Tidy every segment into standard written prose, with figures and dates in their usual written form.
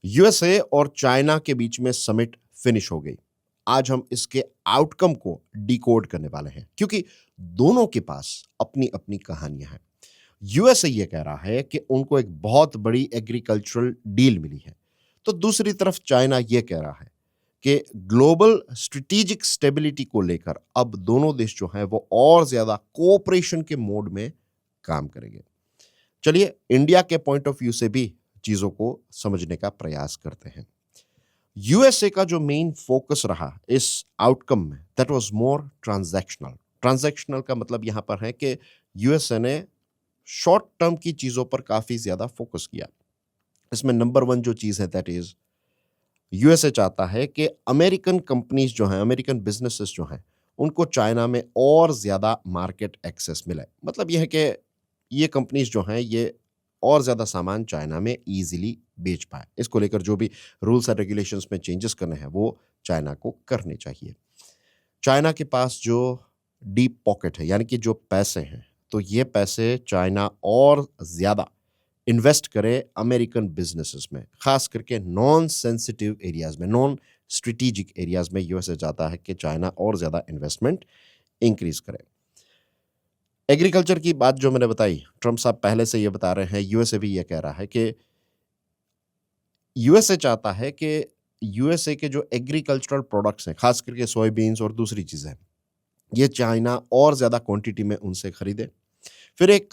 USA और China के बीच में समिट फिनिश हो गई। आज हम इसके आउटकम को डिकोड करने वाले हैं क्योंकि दोनों के पास अपनी-अपनी कहानियां हैं। यूएसए ये कह रहा है कि उनको एक बहुत बड़ी एग्रीकल्चरल डील मिली है। तो दूसरी तरफ चाइना ये कह रहा है कि ग्लोबल स्ट्रेटेजिक स्टेबिलिटी को लेकर अब दोनों देश जो हैं वो और ज्यादा कोऑपरेशन के मोड में काम करेंगे। चलिए इंडिया के पॉइंट ऑफ व्यू से भी चीजों को समझने का प्रयास करते हैं। यूएसए का जो मेन फोकस रहा इस आउटकम में that was more transactional. Transactional का मतलब यहां पर है कि यूएसए ने शॉर्ट टर्म की चीजों पर काफी ज्यादा फोकस किया। इसमें नंबर वन जो चीज है दैट इज यूएसए चाहता है कि अमेरिकन कंपनीज जो हैं, अमेरिकन बिजनेसेस जो हैं, उनको चाइना में और ज्यादा मार्केट एक्सेस मिले। मतलब यह है कि ये कंपनीज जो हैं ये और ज्यादा सामान चाइना में इजीली बेच पाए। इसको लेकर जो भी रूल्स एंड रेगुलेशंस में चेंजेस करने हैं वो चाइना को करने चाहिए। चाइना के पास जो डीप पॉकेट है यानी कि जो पैसे हैं, तो ये पैसे चाइना और ज्यादा इन्वेस्ट करे अमेरिकन बिजनेसेस में, खास करके नॉन सेंसिटिव एरियाज में, नॉन स्ट्रेटेजिक एरियाज में यूएसए चाहता है कि चाइना और ज्यादा इन्वेस्टमेंट इंक्रीज करे। एग्रीकल्चर की बात जो मैंने बताई, ट्रम्प साहब पहले से ये बता रहे हैं, यूएसए भी ये कह रहा है कि यूएसए चाहता है कि यूएसए के जो एग्रीकल्चरल प्रोडक्ट्स हैं, खास करके सोयाबीन्स और दूसरी चीजें, ये चाइना और ज्यादा क्वांटिटी में उनसे खरीदे। फिर एक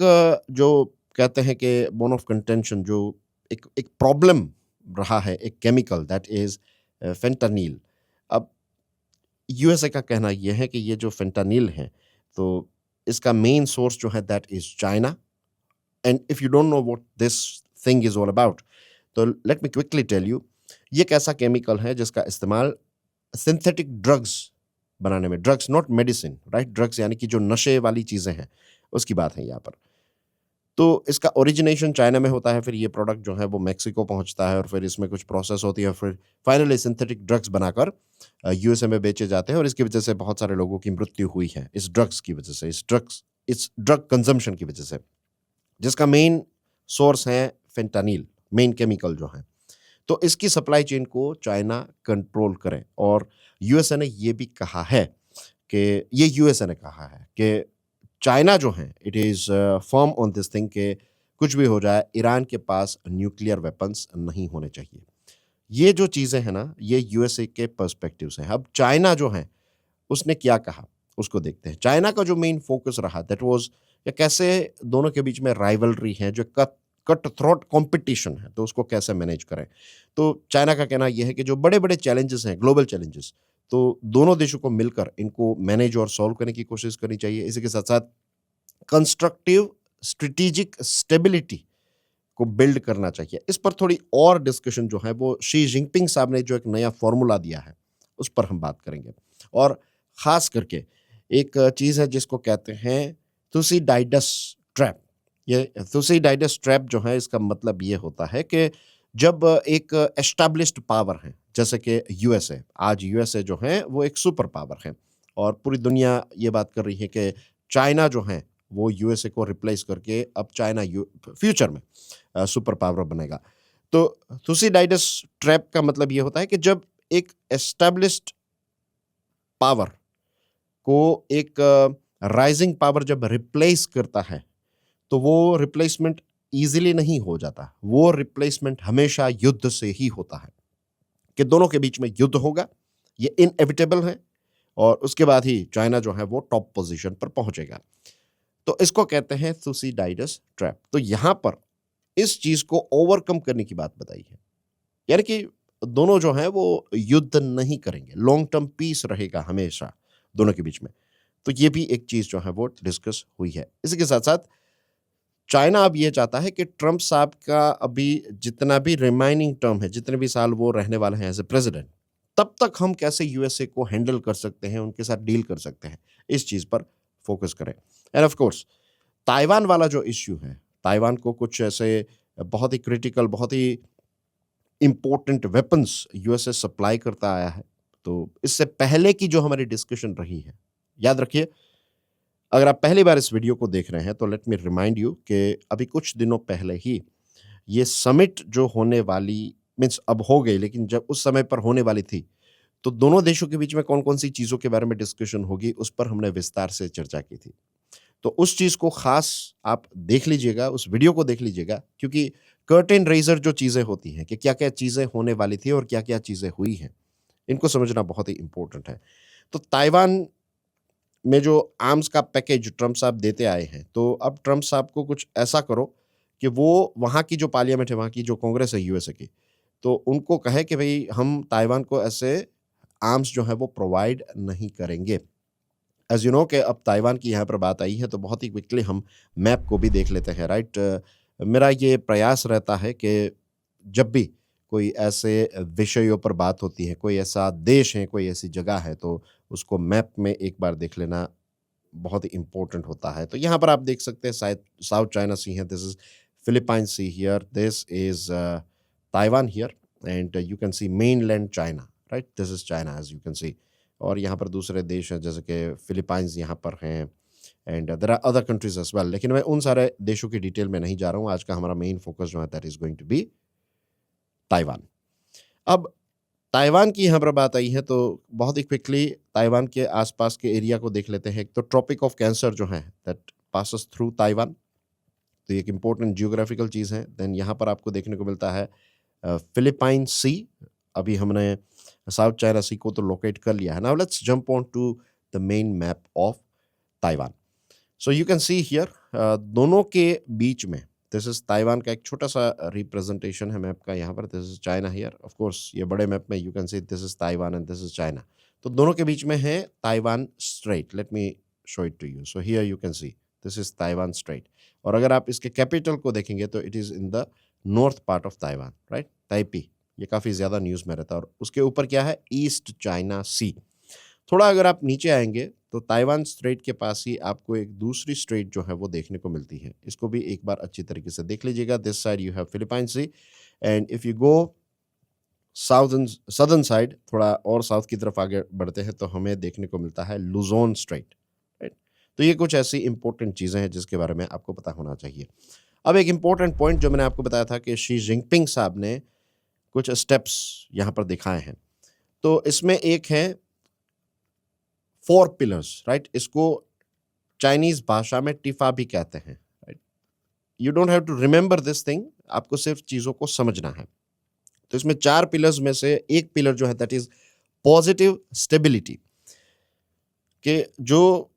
जो कहते हैं कि बोन ऑफ कंटेंशन, जो एक एक प्रॉब्लम रहा है, एक केमिकल दैट इज फेंटानिल। अब यूएसए का कहना यह है कि ये जो फेंटानिल है, तो इसका मेन सोर्स जो है that is China. And if you don't know what this thing is all about, तो let me quickly tell you. ये एक ऐसा केमिकल है जिसका इस्तेमाल सिंथेटिक ड्रग्स बनाने में, drugs not medicine, right, drugs यानी कि जो नशे वाली चीजें हैं उसकी बात है यहाँ पर। तो इसका ओरिजिनेशन चाइना में होता है, फिर ये प्रोडक्ट जो है वो मैक्सिको पहुंचता है और फिर इसमें कुछ प्रोसेस होती है, फिर फाइनली सिंथेटिक ड्रग्स बनाकर यूएसए में बेचे जाते हैं और इसकी वजह से बहुत सारे लोगों की मृत्यु हुई है इस ड्रग्स की वजह से, इस ड्रग कंजम्पशन की वजह से, जिसका मेन सोर्स है फेंटानिल, मेन केमिकल जो है। तो इसकी सप्लाई चेन को चाइना कंट्रोल करे। और यूएसए ने ये भी कहा है कि यूएसए ने कहा है कि चाइना जो है it is firm on this thing कि कुछ भी हो जाए ईरान के पास न्यूक्लियर वेपन्स नहीं होने चाहिए। ये जो चीजें हैं ना, ये यूएसए के पर्सपेक्टिव से है। अब चाइना जो है उसने क्या कहा उसको देखते हैं। चाइना का जो मेन फोकस रहा दैट वाज या कैसे दोनों के बीच में राइवलरी है, जो कट कट थ्रोट कंपटीशन है, तो उसको कैसे मैनेज करें। तो चाइना का कहना यह है कि जो बड़े बड़े चैलेंजेस हैं, ग्लोबल चैलेंजेस, तो दोनों देशों को मिलकर इनको मैनेज और सॉल्व करने की कोशिश करनी चाहिए। इसी के साथ साथ कंस्ट्रक्टिव स्ट्रेटेजिक स्टेबिलिटी को बिल्ड करना चाहिए। इस पर थोड़ी और डिस्कशन जो है वो शी जिनपिंग साहब ने जो एक नया फॉर्मूला दिया है उस पर हम बात करेंगे। और खास करके एक चीज है जिसको कहते हैं थुसिडाइडस ट्रैप। ये थुसिडाइडस ट्रैप जो है, इसका मतलब ये होता है कि जब एक एस्टैब्लिश्ड पावर है जैसे कि यूएसए, आज यूएसए जो है वो एक सुपर पावर है और पूरी दुनिया ये बात कर रही है कि चाइना जो है वो यूएसए को रिप्लेस करके अब चाइना फ्यूचर में सुपर पावर बनेगा। तो थुसिडाइडस ट्रैप का मतलब ये होता है कि जब एक एस्टैब्लिश्ड पावर को एक राइजिंग पावर जब रिप्लेस करता है, तो वो रिप्लेसमेंट इजीली नहीं हो जाता। वो रिप्लेसमेंट हमेशा युद्ध से ही होता है कि दोनों के बीच में युद्ध होगा, ये इनएविटेबल है और उसके बाद ही चाइना जो है वो टॉप पोजीशन पर पहुंचेगा। तो इसको कहते हैं थुसिडाइडस ट्रैप। तो यहां पर इस चीज को ओवरकम करने की बात बताई है, यानी कि दोनों जो हैं वो युद्ध नहीं करेंगे, लॉन्ग टर्म पीस रहेगा हमेशा दोनों के बीच में। तो ये भी एक चीज जो है वो डिस्कस हुई है। इसी के साथ साथ चाइना अब ये चाहता है कि ट्रंप साहब का अभी जितना भी रिमाइनिंग टर्म है, जितने भी साल वो रहने वाले हैं एज ए प्रेसिडेंट, तब तक हम कैसे यूएसए को हैंडल कर सकते हैं, उनके साथ डील कर सकते हैं, इस चीज पर फोकस करें। एंड ऑफ कोर्स ताइवान वाला जो इश्यू है, ताइवान को कुछ ऐसे बहुत ही क्रिटिकल, बहुत ही इंपॉर्टेंट वेपन्स यूएसए सप्लाई करता आया है। तो इससे पहले की जो हमारी डिस्कशन रही है, याद रखिए, अगर आप पहली बार इस वीडियो को देख रहे हैं तो लेट मी रिमाइंड यू कि अभी कुछ दिनों पहले ही ये समिट जो होने वाली मीन्स अब हो गई, लेकिन जब उस समय पर होने वाली थी, तो दोनों देशों के बीच में कौन-कौन सी चीज़ों के बारे में डिस्कशन होगी, उस पर हमने विस्तार से चर्चा की थी। तो उस चीज़ को ख़ास आप देख लीजिएगा, उस वीडियो को देख लीजिएगा, क्योंकि कर्टेन रेज़र जो चीज़ें होती हैं कि क्या-क्या चीज़ें होने वाली थी और क्या-क्या चीज़ें हुई हैं, इनको समझना बहुत ही इम्पोर्टेंट है। तो ताइवान में जो आर्म्स का पैकेज ट्रम्प साहब देते आए हैं, तो अब ट्रम्प साहब को कुछ ऐसा करो कि वो वहाँ की जो पार्लियामेंट है, वहाँ की जो कांग्रेस है यूएसए की, तो उनको कहे कि भई हम ताइवान को ऐसे आर्म्स जो है वो प्रोवाइड नहीं करेंगे। एज़ यू नो कि अब ताइवान की यहाँ पर बात आई है, तो बहुत ही क्विकली हम मैप को भी देख लेते हैं, राइट? मेरा ये प्रयास रहता है कि जब भी कोई ऐसे विषयों पर बात होती है, कोई ऐसा देश है, कोई ऐसी जगह है, तो उसको मैप में एक बार देख लेना बहुत ही इम्पोर्टेंट होता है। तो यहाँ पर आप देख सकते हैं शायद साउथ चाइना सी है, this is Philippine see here, this is Taiwan here and you can C mainland China, right? This is China as you can सी। और यहाँ पर दूसरे देश हैं जैसे कि फिलिपाइंस यहाँ पर हैं and there are other countries as well, लेकिन मैं उन सारे देशों की डिटेल में नहीं जा रहा हूँ। आज का हमारा मेन फोकस जो है that is going to be Taiwan. अब ताइवान की यहाँ पर बात आई है, तो बहुत ही क्विकली ताइवान के आसपास के एरिया को देख लेते हैं। एक तो ट्रॉपिक ऑफ कैंसर जो है दैट पासेस थ्रू ताइवान, तो ये एक इम्पोर्टेंट जियोग्राफिकल चीज़ है। देन यहाँ पर आपको देखने को मिलता है फिलिपाइन सी। अभी हमने साउथ चाइना सी को तो लोकेट कर लिया है। Now let's jump on to the main map of Taiwan. So you can see here दोनों के बीच में दिस इज ताइवान का एक छोटा सा रिप्रेजेंटेशन है मैप का। यहाँ पर this is China here, of course ये बड़े मैप में you can see this is Taiwan and this is China. तो दोनों के बीच में है Taiwan Strait. Let me show it to you. So here you can see this is Taiwan Strait. और अगर आप इसके कैपिटल को देखेंगे तो it is in the north part of Taiwan, right? Taipei. ये काफ़ी ज़्यादा न्यूज़ में रहता है। और उसके ऊपर क्या है? ईस्ट चाइना सी। थोड़ा अगर आप नीचे आएँगे तो ताइवान स्ट्रेट के पास ही आपको एक दूसरी स्ट्रेट जो है वो देखने को मिलती है। इसको भी एक बार अच्छी तरीके से देख लीजिएगा। This side you have Philippine sea and if you go southern southern side, थोड़ा और साउथ की तरफ आगे बढ़ते हैं, तो हमें देखने को मिलता है लुज़ोन स्ट्रेट, राइट? तो ये कुछ ऐसी इंपॉर्टेंट चीज़ें हैं जिसके बारे में आपको पता होना चाहिए। अब एक इम्पोर्टेंट पॉइंट जो मैंने आपको बताया था कि शी जिनपिंग साहब ने कुछ स्टेप्स यहाँ पर दिखाए हैं। तो इसमें एक है 4 पिलर्स, राइट? इसको चाइनीज़ भाषा में टिफ़ा भी कहते हैं, right? You don't have to remember this thing, आपको सिर्फ़ चीज़ों को समझना है। तो इसमें 4 पिलर्स में से एक पिलर जो है दैट इज़ पॉजिटिव स्टेबिलिटी, कि जो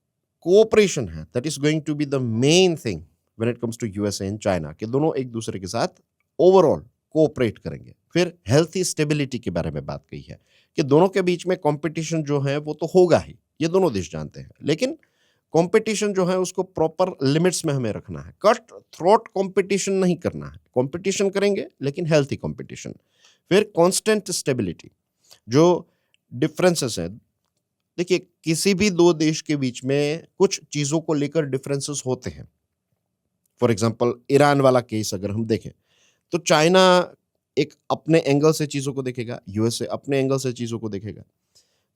कोऑपरेशन है that is going to be the main thing when it comes to USA and China, कि दोनों एक दूसरे के साथ ओवरऑल कोऑपरेट करेंगे। फिर हेल्थी स्टेबिलिटी के बारे में बात कही है कि दोनों के बीच में कंपटीशन जो है वो तो होगा ही, ये दोनों देश जानते हैं, लेकिन कंपटीशन जो है उसको प्रॉपर लिमिट्स में हमें रखना है। कट थ्रोट कंपटीशन नहीं करना है। कंपटीशन करेंगे लेकिन हेल्थी कंपटीशन। फिर कांस्टेंट स्टेबिलिटी, जो डिफरेंसेस हैं, देखिए किसी भी 2 देश के बीच में कुछ चीज़ों को लेकर डिफरेंसेस होते हैं। फॉर एग्जांपल ईरान वाला केस अगर हम देखें, तो चाइना एक अपने एंगल से चीज़ों को देखेगा, यूएसए अपने एंगल से चीज़ों को देखेगा।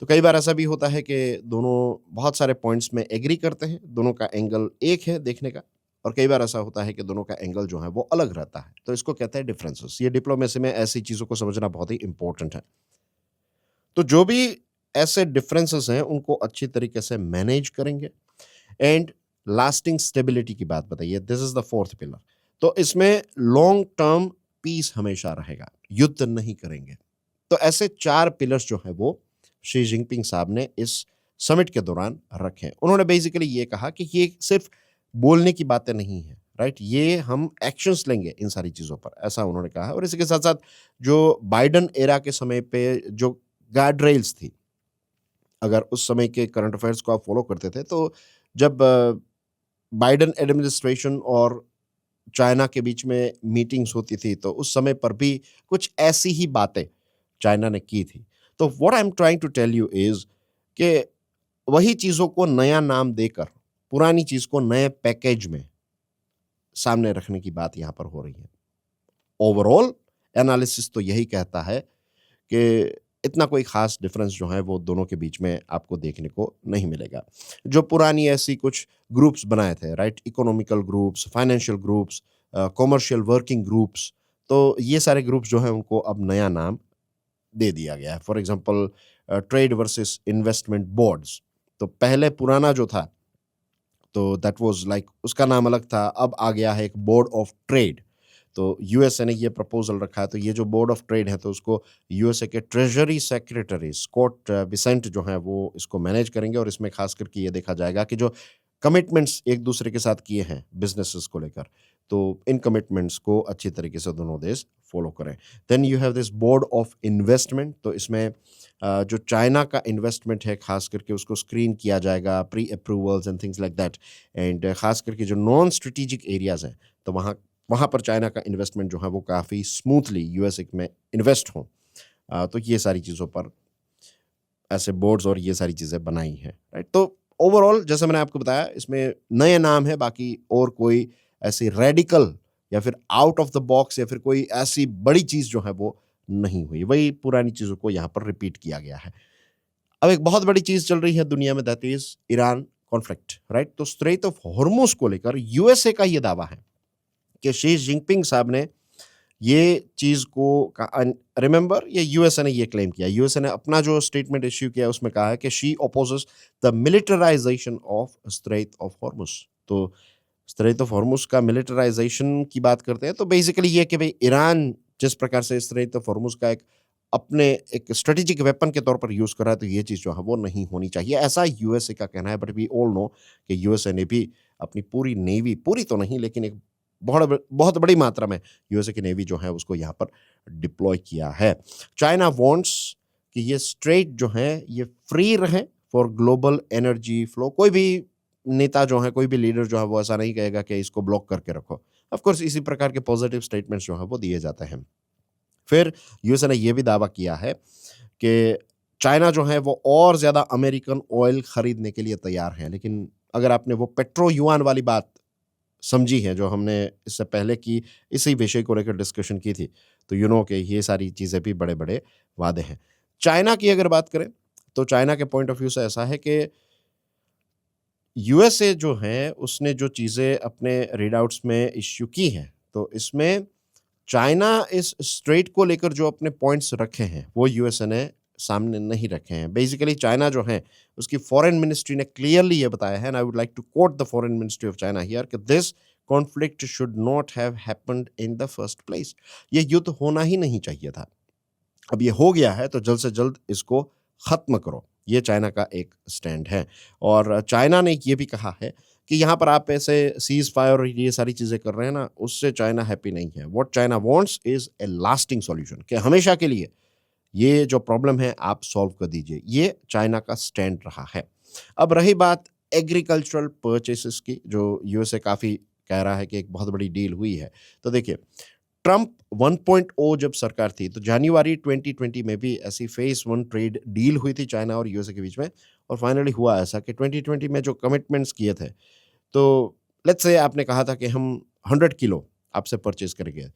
तो कई बार ऐसा भी होता है कि दोनों बहुत सारे पॉइंट्स में एग्री करते हैं, दोनों का एंगल एक है देखने का, और कई बार ऐसा होता है कि दोनों का एंगल जो है वो अलग रहता है। तो इसको कहते हैं डिफरेंसेस। ये डिप्लोमेसी में ऐसी चीज़ों को समझना बहुत ही इंपॉर्टेंट है। तो जो भी ऐसे डिफरेंसेस हैं उनको अच्छी तरीके से मैनेज करेंगे एंड लास्टिंग स्टेबिलिटी की बात बताइए, this is the 4th pillar. तो इसमें लॉन्ग टर्म पीस हमेशा रहेगा, युद्ध नहीं करेंगे। तो ऐसे 4 पिलर्स जो है वो शी जिनपिंग साहब ने इस समिट के दौरान रखे। उन्होंने बेसिकली ये कहा कि ये सिर्फ बोलने की बातें नहीं है, राइट? ये हम एक्शंस लेंगे इन सारी चीज़ों पर, ऐसा उन्होंने कहा। और इसी के साथ साथ जो बाइडन एरा के समय पे जो गार्ड रेल्स थी, अगर उस समय के करंट अफेयर्स को आप फॉलो करते थे, तो जब बाइडन एडमिनिस्ट्रेशन और चाइना के बीच में मीटिंग्स होती थी, तो उस समय पर भी कुछ ऐसी ही बातें चाइना ने की थी। तो what I am trying to tell you is कि वही चीज़ों को नया नाम देकर, पुरानी चीज़ को नए पैकेज में सामने रखने की बात यहाँ पर हो रही है। ओवरऑल एनालिसिस तो यही कहता है कि इतना कोई ख़ास डिफरेंस जो है वो दोनों के बीच में आपको देखने को नहीं मिलेगा। जो पुरानी ऐसी कुछ ग्रुप्स बनाए थे, right? Economical groups, financial groups, commercial working groups, तो ये सारे ग्रुप्स जो हैं उनको अब नया नाम दे दिया गया है। For example trade versus investment boards, तो पहले पुराना जो था तो दैट वाज़ लाइक उसका नाम अलग था, अब आ गया है एक बोर्ड ऑफ ट्रेड। तो यूएसए ने ये प्रपोज़ल रखा है, तो ये जो बोर्ड ऑफ ट्रेड है तो उसको यूएसए के ट्रेज़री सेक्रेटरी स्कॉट बिसेंट जो हैं वो इसको मैनेज करेंगे और इसमें ख़ास करके ये देखा जाएगा कि जो कमिटमेंट्स एक-दूसरे के साथ किए हैं बिज़नेसेस को लेकर, तो इन कमिटमेंट्स को अच्छी तरीके से दोनों देश फ़ॉलो करें। Then you have this board of investment, तो इसमें जो चाइना का इन्वेस्टमेंट है ख़ास करके उसको स्क्रीन किया जाएगा, pre approvals and things like that, and ख़ास करके जो नॉन स्ट्रैटेजिक एरियाज़ हैं, तो वहाँ वहाँ पर चाइना का इन्वेस्टमेंट जो है वो काफ़ी स्मूथली यूएसए में इन्वेस्ट हों। तो ये सारी चीज़ों पर ऐसे बोर्ड्स और ये सारी चीज़ें बनाई हैं, राइट? तो ओवरऑल जैसे मैंने आपको बताया इसमें नए नाम है, बाकी और कोई ऐसी रेडिकल या फिर आउट ऑफ द बॉक्स या फिर कोई ऐसी बड़ी चीज़ जो है वो नहीं हुई। वही पुरानी चीज़ों को यहाँ पर रिपीट किया गया है। अब एक बहुत बड़ी चीज़ चल रही है दुनिया में, that is Iran conflict, right? तो स्ट्रेट ऑफ हॉर्मुज़ को लेकर यूएसए का ये दावा है कि शी जिनपिंग साहब ने ये चीज़ को रिमेंबर, ये यूएसए ने ये क्लेम किया। यूएसए ने अपना जो स्टेटमेंट इश्यू किया उसमें कहा है कि she opposes the militarisation of straight of Hormuz. तो स्ट्रेट ऑफ हॉर्मुज़ का मिलिटराइजेशन की बात करते हैं तो बेसिकली ये कि भई ईरान जिस प्रकार से स्ट्रेट ऑफ हॉर्मुज़ का अपने एक स्ट्रेटेजिक वेपन के तौर पर यूज़ कर रहा है, तो ये चीज़ जो है वो नहीं होनी चाहिए, ऐसा यूएसए का कहना है। बट वी ऑल नो कि यूएसए ने भी अपनी पूरी नेवी, पूरी तो नहीं लेकिन एक बहुत बड़ी मात्रा में यूएसए की नेवी जो है उसको यहाँ पर डिप्लॉय किया है। चाइना वांट्स कि ये स्ट्रेट जो है ये फ्री रहे फॉर ग्लोबल एनर्जी फ्लो। कोई भी नेता जो है, कोई भी लीडर जो है वो ऐसा नहीं कहेगा कि इसको ब्लॉक करके रखो। ऑफ कोर्स इसी प्रकार के पॉजिटिव स्टेटमेंट्स जो हैं वो दिए जाते हैं। फिर यूएसए ने ये भी दावा किया है कि चाइना जो है वो और ज़्यादा अमेरिकन ऑयल खरीदने के लिए तैयार है। लेकिन अगर आपने वो पेट्रो युआन वाली बात समझी है जो हमने इससे पहले की इसी विषय को लेकर डिस्कशन की थी, तो यू नो कि ये सारी चीज़ें भी बड़े-बड़े वादे हैं। चाइना की अगर बात करें, तो चाइना के पॉइंट ऑफ व्यू से ऐसा है कि यूएसए जो है उसने जो चीज़ें अपने रीडआउट्स में इश्यू की हैं, तो इसमें चाइना इस स्ट्रेट को लेकर जो अपने पॉइंट्स रखे हैं, वो यूएसए ने सामने नहीं रखे हैं। बेसिकली चाइना जो है, उसकी फॉरेन मिनिस्ट्री ने क्लियरली ये बताया है, and I would like to quote the foreign ministry of China here, कि this conflict should not have happened in the first place. ये युद्ध होना ही नहीं चाहिए था। अब ये हो गया है तो जल्द से जल्द इसको ख़त्म करो। ये चाइना का एक स्टैंड है। और चाइना ने ये भी कहा है कि यहाँ पर आप ऐसे सीज़ फायर और ये सारी चीज़ें कर रहे हैं ना, उससे चाइना हैप्पी नहीं है। What China wants is a lasting solution, कि हमेशा के लिए ये जो प्रॉब्लम है आप सॉल्व कर दीजिए। ये चाइना का स्टैंड रहा है। अब रही बात एग्रीकल्चरल परचेसेस की, जो यूएसए काफ़ी कह रहा है कि एक बहुत बड़ी डील हुई है। तो देखिए, ट्रंप 1.0 जब सरकार थी, तो जनवरी 2020 में भी ऐसी फेज़ 1 ट्रेड डील हुई थी चाइना और यूएसए के बीच में, और फाइनली हुआ ऐसा कि 2020 में जो कमिटमेंट्स किए थे, तो लेट्स से आपने कहा था कि हम 100 किलो आपसे परचेज़ करेंगे,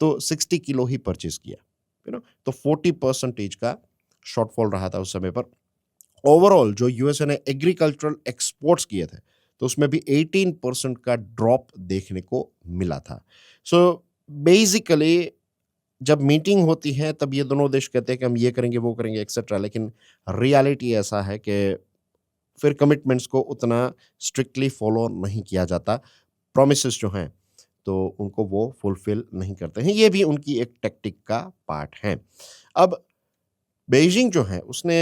तो 60 किलो ही परचेज़ किया, तो 40% का शॉर्टफॉल रहा था उस समय पर। ओवरऑल जो यूएसए ने एग्रीकल्चरल एक्सपोर्ट्स किए थे, तो उसमें भी 18% का ड्रॉप देखने को मिला था। सो बेसिकली जब मीटिंग होती है तब ये दोनों देश कहते हैं कि हम ये करेंगे, वो करेंगे एक्सेट्रा, लेकिन रियलिटी ऐसा है कि फिर कमिटमेंट्स को उतना स्ट्रिक्टली फॉलो नहीं किया जाता। प्रॉमिसेस जो हैं तो उनको वो फुलफिल नहीं करते हैं। ये भी उनकी एक टैक्टिक का पार्ट है। अब बेइजिंग जो है उसने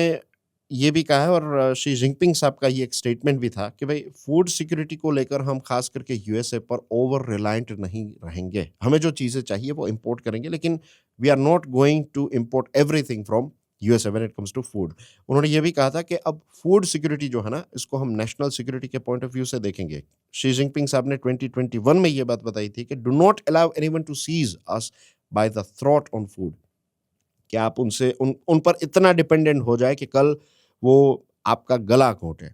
ये भी कहा है, और शी जिनपिंग साहब का ये एक स्टेटमेंट भी था कि भाई फूड सिक्योरिटी को लेकर हम खास करके यूएसए पर ओवर रिलायंट नहीं रहेंगे। हमें जो चीज़ें चाहिए वो इंपोर्ट करेंगे, लेकिन we are not going to import everything from USA when it comes to food. उन्होंने ये भी कहा था कि अब फूड सिक्योरिटी जो है ना, इसको हम नेशनल सिक्योरिटी के पॉइंट ऑफ व्यू से देखेंगे। शी जिनपिंग साहब ने 2021 में ये बात बताई थी कि do not allow anyone to seize us by the throat on food, कि आप उनसे उन पर इतना डिपेंडेंट हो जाए कि कल वो आपका गला घोंटे।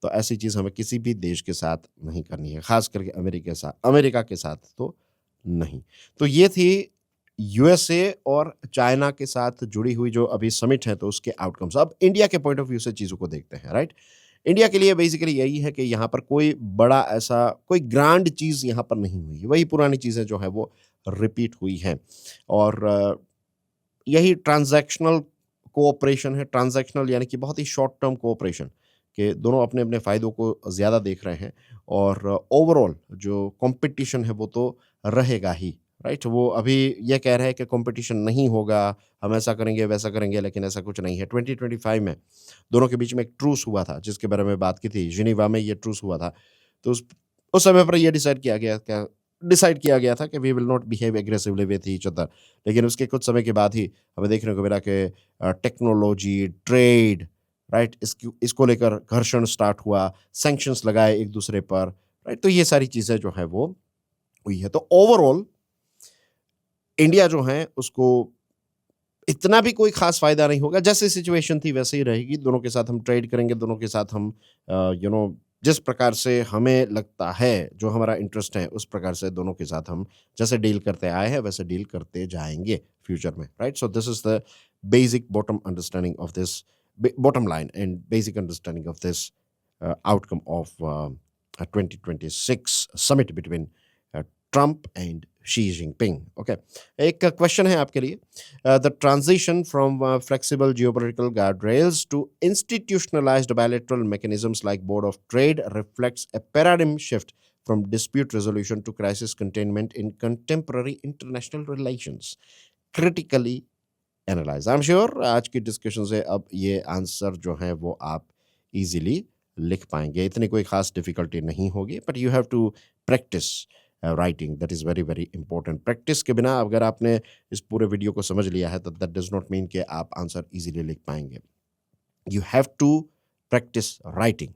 तो ऐसी चीज़ हमें किसी भी देश के साथ नहीं करनी है, ख़ास करके अमेरिका के साथ तो नहीं। तो ये थी यूएसए और चाइना के साथ जुड़ी हुई जो अभी समिट है, तो उसके आउटकम्स। अब इंडिया के पॉइंट ऑफ व्यू से चीज़ों को देखते हैं, राइट? इंडिया के लिए बेसिकली यही है कि यहाँ पर कोई बड़ा ऐसा कोई ग्रांड चीज़ यहाँ पर नहीं हुई। वही पुरानी चीज़ें जो है वो रिपीट हुई हैं और यही ट्रांज़ैक्शनल कोऑपरेशन है। ट्रांज़ैक्शनल यानी कि बहुत ही शॉर्ट टर्म कोऑपरेशन कि दोनों अपने-अपने फ़ायदों को ज़्यादा देख रहे हैं और ओवरऑल जो कॉम्पिटिशन है वो तो रहेगा ही, राइट? वो अभी ये कह रहे हैं कि कॉम्पिटिशन नहीं होगा, हम ऐसा करेंगे, वैसा करेंगे, लेकिन ऐसा कुछ नहीं है। 2025 में दोनों के बीच में एक ट्रूस हुआ था, जिसके बारे में बात की थी, जिनेवा में ये ट्रूस हुआ था। तो उस समय पर ये डिसाइड किया गया था कि we will not behave aggressively with each other. लेकिन उसके कुछ समय के बाद ही हमें देखने को मिला कि टेक्नोलॉजी, ट्रेड, राइट? इसको लेकर घर्षण स्टार्ट हुआ, सैंक्शंस लगाए एक दूसरे पर, राइट? तो ये सारी चीज़ें जो है वो हुई है। तो ओवरऑल इंडिया जो है उसको इतना भी कोई ख़ास फ़ायदा नहीं होगा, जैसे सिचुएशन थी वैसे ही रहेगी, दोनों के साथ हम ट्रेड करेंगे, दोनों के साथ हम जिस प्रकार से हमें लगता है, जो हमारा इंटरेस्ट है, उस प्रकार से दोनों के साथ हम जैसे डील करते आए हैं, वैसे डील करते जाएँगे फ्यूचर में, right? So this is the basic bottom understanding of this bottom line and basic understanding of this outcome of 2026 summit between Trump and Xi Jinping. Okay, एक क्वेश्चन है आपके लिए. The transition from flexible geopolitical guardrails to institutionalized bilateral mechanisms like Board of Trade reflects a paradigm shift from dispute resolution to crisis containment in contemporary international relations. Critically analyze. I'm sure आज की discussion से अब ये answer जो है वो आप easily लिख पाएंगे, इतनी कोई खास डिफिकल्टी नहीं होगी, but you have to practice writing, that is very very important. Practice के बिना अगर आपने इस पूरे वीडियो को समझ लिया है तो दैट डज नॉट मीन कि आप आंसर इजीली लिख पाएंगे। You have to practice writing.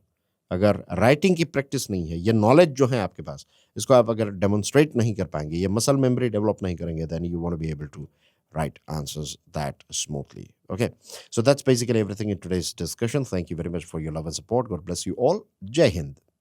अगर राइटिंग की प्रैक्टिस नहीं है, ये नॉलेज जो है आपके पास, इसको आप अगर डेमोन्स्ट्रेट नहीं कर पाएंगे, ये मसल मेमोरी डेवलप नहीं करेंगे, then you want to be able to write answers that smoothly. Okay, so that's basically everything in today's discussion. Thank you very much for your love and support. God bless you all. Jai Hind.